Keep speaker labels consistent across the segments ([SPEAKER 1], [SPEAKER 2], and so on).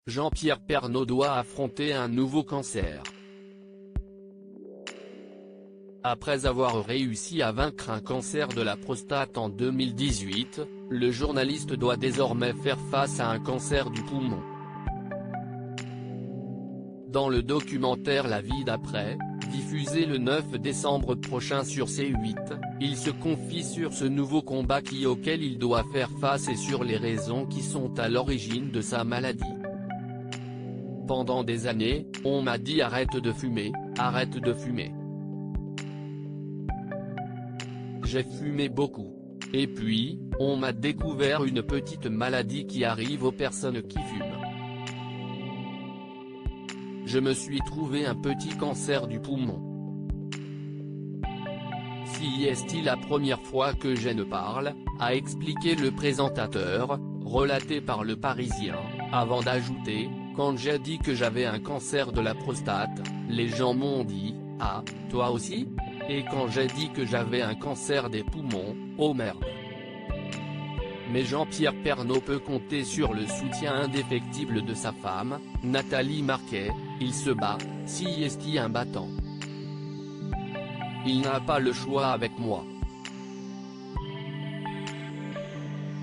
[SPEAKER 1] Jean-Pierre Pernaut doit affronter un nouveau cancer. Après avoir réussi à vaincre un cancer de la prostate en 2018, le journaliste doit désormais faire face à un cancer du poumon. Dans le documentaire La vie d'après, diffusé le 9 décembre prochain sur C8, il se confie sur ce nouveau combat auquel il doit faire face et sur les raisons qui sont à l'origine de sa maladie. Pendant des années, on m'a dit arrête de fumer, arrête de fumer. J'ai fumé beaucoup. Et puis, on m'a découvert une petite maladie qui arrive aux personnes qui fument. Je me suis trouvé un petit cancer du poumon. Si est-il la première fois que je ne parle, a expliqué le présentateur, relaté par Le Parisien, avant d'ajouter, quand j'ai dit que j'avais un cancer de la prostate, les gens m'ont dit, ah, toi aussi ? Et quand j'ai dit que j'avais un cancer des poumons, oh merde. Mais Jean-Pierre Pernaut peut compter sur le soutien indéfectible de sa femme, Nathalie Marquet, il se bat, si est un battant. Il n'a pas le choix avec moi.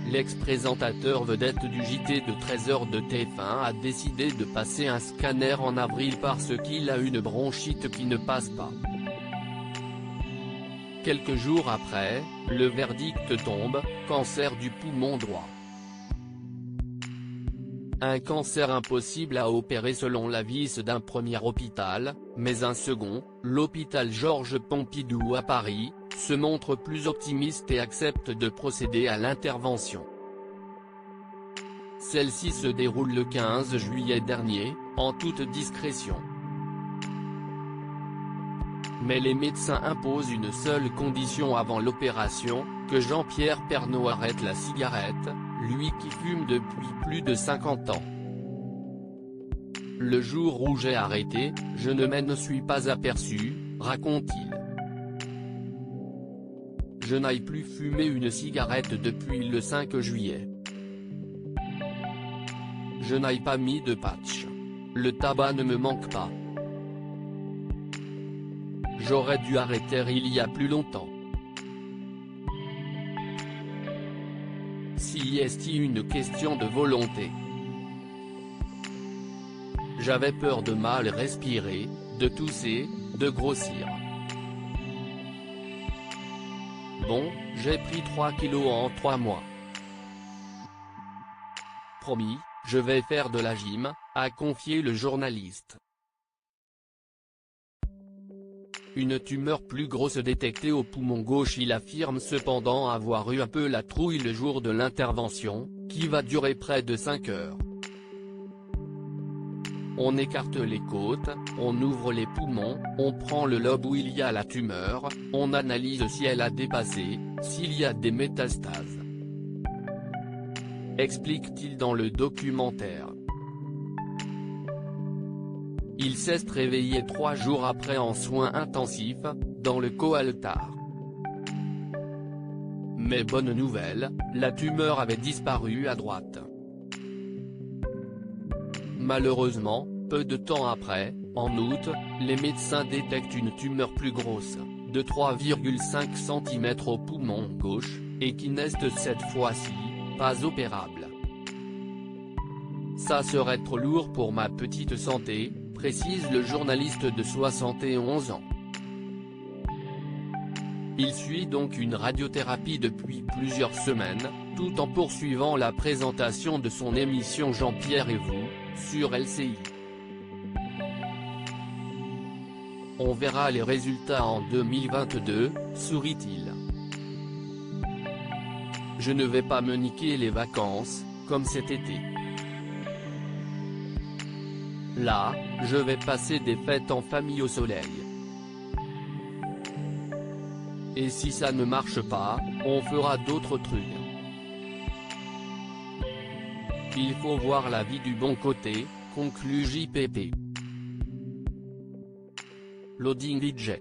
[SPEAKER 1] L'ex-présentateur vedette du JT de 13h de TF1 a décidé de passer un scanner en avril parce qu'il a une bronchite qui ne passe pas. Quelques jours après, le verdict tombe, cancer du poumon droit. Un cancer impossible à opérer selon l'avis d'un premier hôpital, mais un second, l'hôpital Georges Pompidou à Paris, se montre plus optimiste et accepte de procéder à l'intervention. Celle-ci se déroule le 15 juillet dernier, en toute discrétion. Mais les médecins imposent une seule condition avant l'opération, que Jean-Pierre Pernaut arrête la cigarette, lui qui fume depuis plus de 50 ans. Le jour où j'ai arrêté, je ne m'en suis pas aperçu, raconte-t-il. Je n'ai plus fumé une cigarette depuis le 5 juillet. Je n'ai pas mis de patch. Le tabac ne me manque pas. J'aurais dû arrêter il y a plus longtemps. Si est une question de volonté. J'avais peur de mal respirer, de tousser, de grossir. Bon, j'ai pris 3 kilos en 3 mois. Promis, je vais faire de la gym, a confié le journaliste. Une tumeur plus grosse détectée au poumon gauche. Il affirme cependant avoir eu un peu la trouille le jour de l'intervention, qui va durer près de 5 heures. On écarte les côtes, on ouvre les poumons, on prend le lobe où il y a la tumeur, on analyse si elle a dépassé, s'il y a des métastases. Explique-t-il dans le documentaire. Il s'est réveillé 3 jours après en soins intensifs, dans le Coaltar. Mais bonne nouvelle, la tumeur avait disparu à droite. Malheureusement, peu de temps après, en août, les médecins détectent une tumeur plus grosse, de 3,5 cm au poumon gauche, et qui n'est cette fois-ci, pas opérable. Ça serait trop lourd pour ma petite santé, précise le journaliste de 71 ans. Il suit donc une radiothérapie depuis plusieurs semaines, tout en poursuivant la présentation de son émission Jean-Pierre et vous, sur LCI. On verra les résultats en 2022, sourit-il. Je ne vais pas me niquer les vacances, comme cet été. Là, je vais passer des fêtes en famille au soleil. Et si ça ne marche pas, on fera d'autres trucs. Il faut voir la vie du bon côté, conclut JPP. Loading DJ.